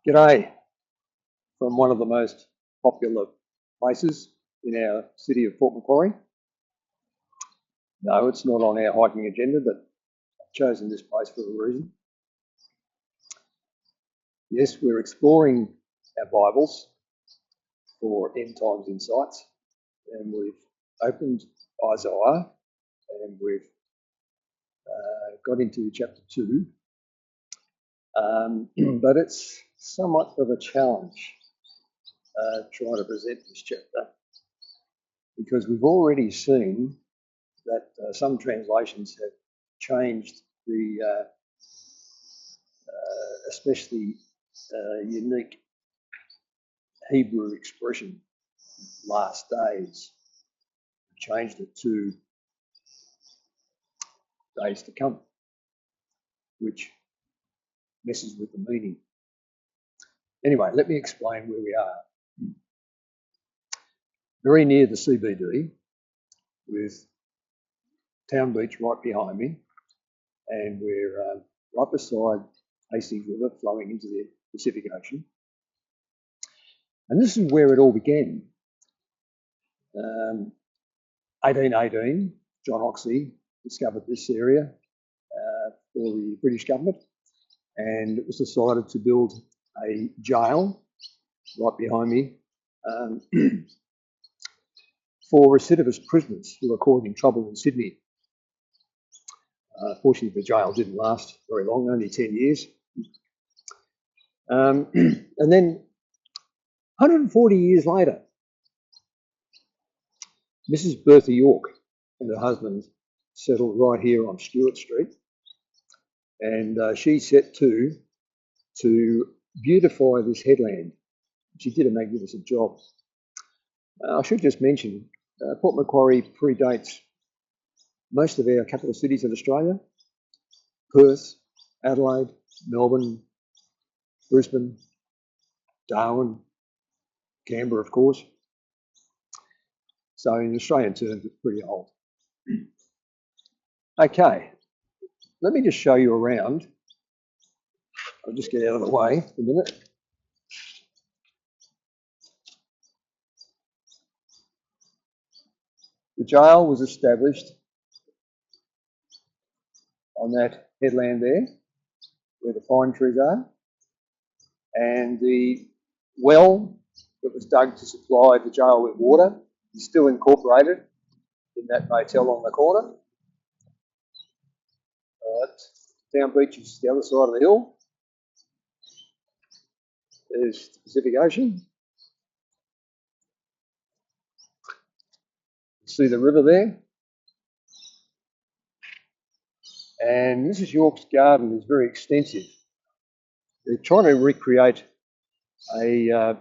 G'day from one of the most popular places in our city of Port Macquarie. No, it's not on our hiking agenda, but I've chosen this place for a reason. Yes, we're exploring our Bibles for end times insights, and we've opened Isaiah and we've got into chapter 2, but it's somewhat of a challenge trying to present this chapter because we've already seen that some translations have changed the especially unique Hebrew expression, last days, changed it to days to come, which messes with the meaning. Anyway, let me explain where we are. Very near the CBD, with Town Beach right behind me, and we're right beside Hastings River flowing into the Pacific Ocean. And this is where it all began. 1818, John Oxley discovered this area for the British government, and it was decided to build a jail right behind me for recidivist prisoners who were causing trouble in Sydney. Fortunately, the jail didn't last very long, only 10 years. And then 140 years later, Mrs. Bertha York and her husband settled right here on Stewart Street, and she set to beautify this headland. She did a magnificent job. I should just mention, Port Macquarie predates most of our capital cities of Australia: Perth, Adelaide, Melbourne, Brisbane, Darwin, Canberra, of course. So in Australian terms, it's pretty old. Okay, let me just show you around. I'll just get out of the way for a minute. The jail was established on that headland there, where the pine trees are, and the well that was dug to supply the jail with water is still incorporated in that motel on the corner. Town Beach is the other side of the hill. There's the Pacific Ocean. You see the river there. And Mrs. York's garden is very extensive. They're trying to recreate a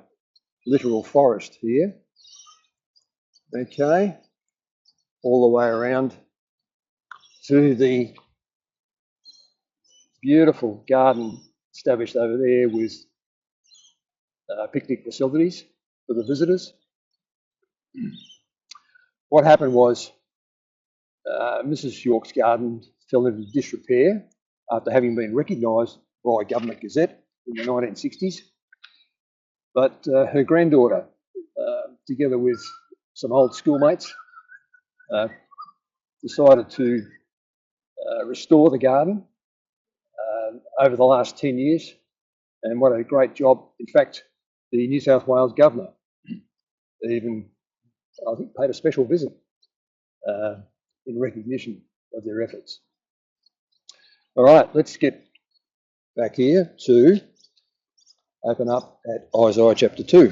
literal forest here. Okay, all the way around to the beautiful garden established over there with picnic facilities for the visitors. What happened was Mrs. York's garden fell into disrepair after having been recognised by a government gazette in the 1960s. But her granddaughter, together with some old schoolmates, decided to restore the garden over the last 10 years. And what a great job. In fact, the New South Wales governor even, I think, paid a special visit in recognition of their efforts. All right, let's get back here to open up at Isaiah chapter 2.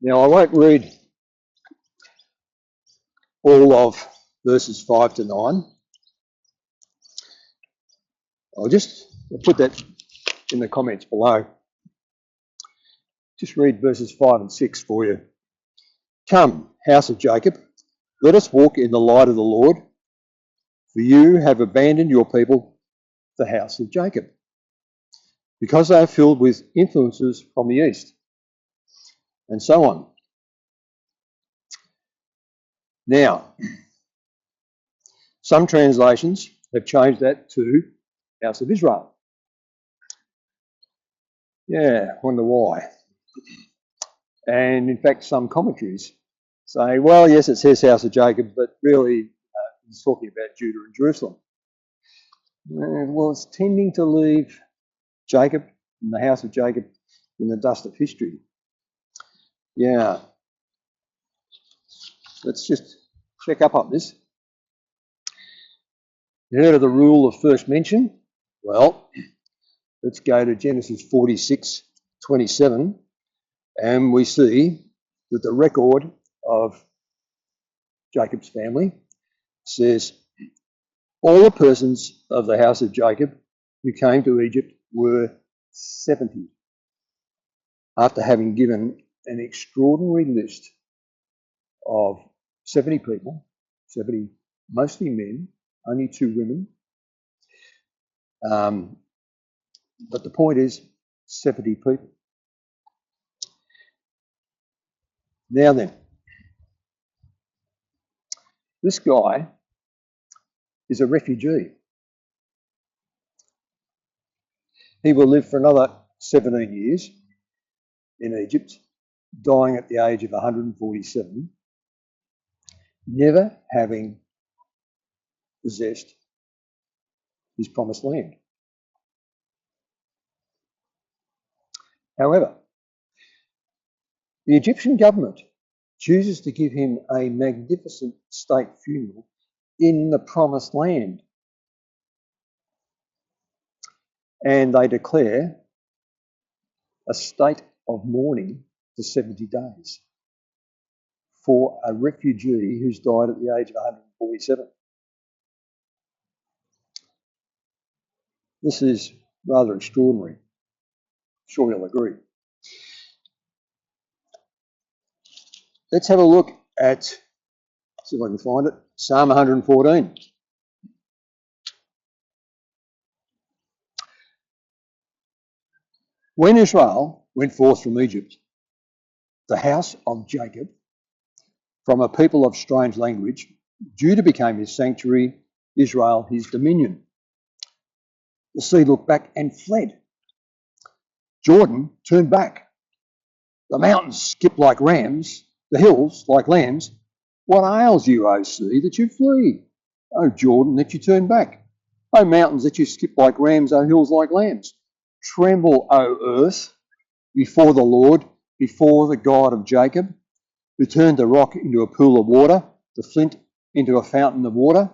Now, I won't read all of verses 5 to 9. I'll put that in the comments below. Just read verses 5 and 6 for you. Come, house of Jacob, let us walk in the light of the Lord, for you have abandoned your people, the house of Jacob, because they are filled with influences from the east, and so on. Now, some translations They've changed that to House of Israel. Yeah, wonder why. And in fact, some commentaries say, well, yes, it says House of Jacob, but really it's talking about Judah and Jerusalem. Well, it's tending to leave Jacob and the house of Jacob in the dust of history. Yeah. Let's just check up on this. You heard of the rule of first mention? Well, let's go to Genesis 46:27, and we see that the record of Jacob's family says, all the persons of the house of Jacob who came to Egypt were 70, after having given an extraordinary list of 70 people, 70 mostly men, only 2 women. But the point is 70 people. Now then, this guy is a refugee. He will live for another 17 years in Egypt, dying at the age of 147, never having possessed his promised land. However, the Egyptian government chooses to give him a magnificent state funeral in the promised land. And they declare a state of mourning for 70 days for a refugee who's died at the age of 147. This is rather extraordinary. Sure you'll agree. Let's have a look at, see if I can find it, Psalm 114. When Israel went forth from Egypt, the house of Jacob, from a people of strange language, Judah became his sanctuary, Israel his dominion. The sea looked back and fled. Jordan turned back. The mountains skipped like rams, the hills like lambs. What ails you, O sea, that you flee? O Jordan, that you turn back? O mountains, that you skip like rams, O hills like lambs? Tremble, O earth, before the Lord, before the God of Jacob, who turned the rock into a pool of water, the flint into a fountain of water.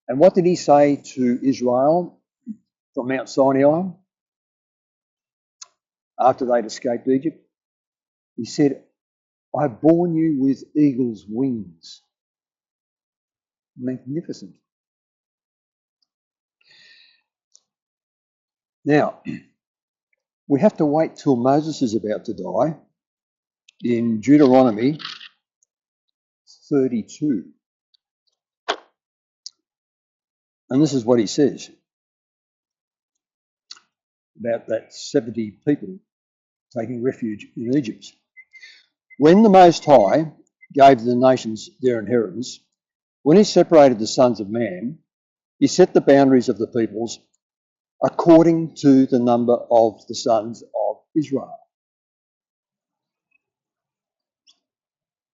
And what did he say to Israel from Mount Sinai after they'd escaped Egypt? He said, I've borne you with eagle's wings. Magnificent. Now, we have to wait till Moses is about to die in Deuteronomy 32. And this is what he says about that 70 people taking refuge in Egypt. When the Most High gave the nations their inheritance, when he separated the sons of man, he set the boundaries of the peoples according to the number of the sons of Israel.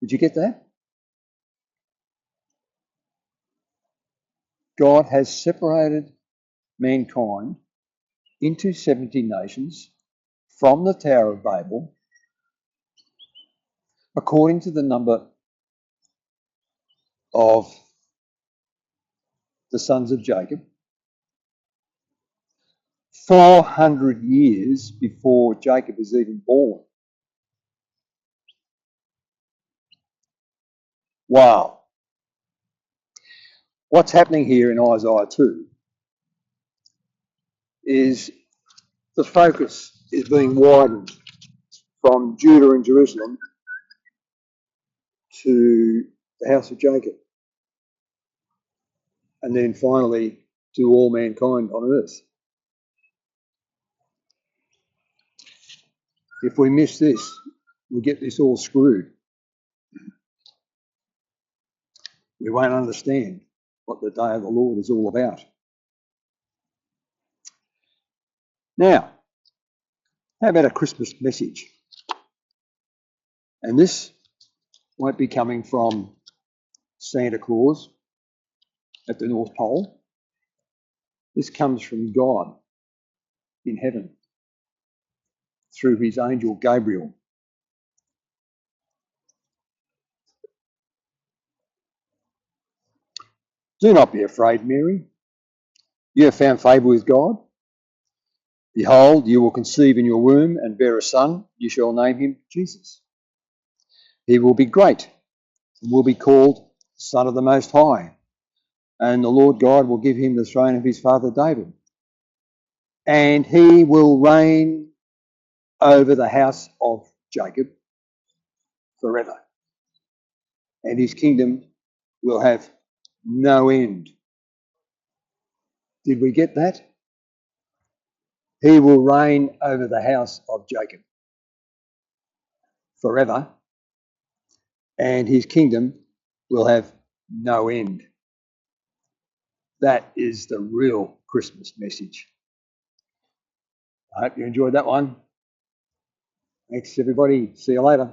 Did you get that? God has separated mankind into 70 nations from the Tower of Babel according to the number of the sons of Jacob 400 years before Jacob is even born. Wow. What's happening here in Isaiah 2 is the focus is being widened from Judah and Jerusalem to the house of Jacob, and then finally to all mankind on earth. If we miss this, we get this all screwed. We won't understand what the day of the Lord is all about. Now, how about a Christmas message? And this won't be coming from Santa Claus at the North Pole. This comes from God in heaven through his angel Gabriel. Do not be afraid, Mary. You have found favour with God. Behold, you will conceive in your womb and bear a son. You shall name him Jesus. He will be great and will be called Son of the Most High. And the Lord God will give him the throne of his father David. And he will reign over the house of Jacob forever. And his kingdom will have no end. Did we get that? He will reign over the house of Jacob forever. And his kingdom will have no end. That is the real Christmas message. I hope you enjoyed that one. Thanks, everybody. See you later.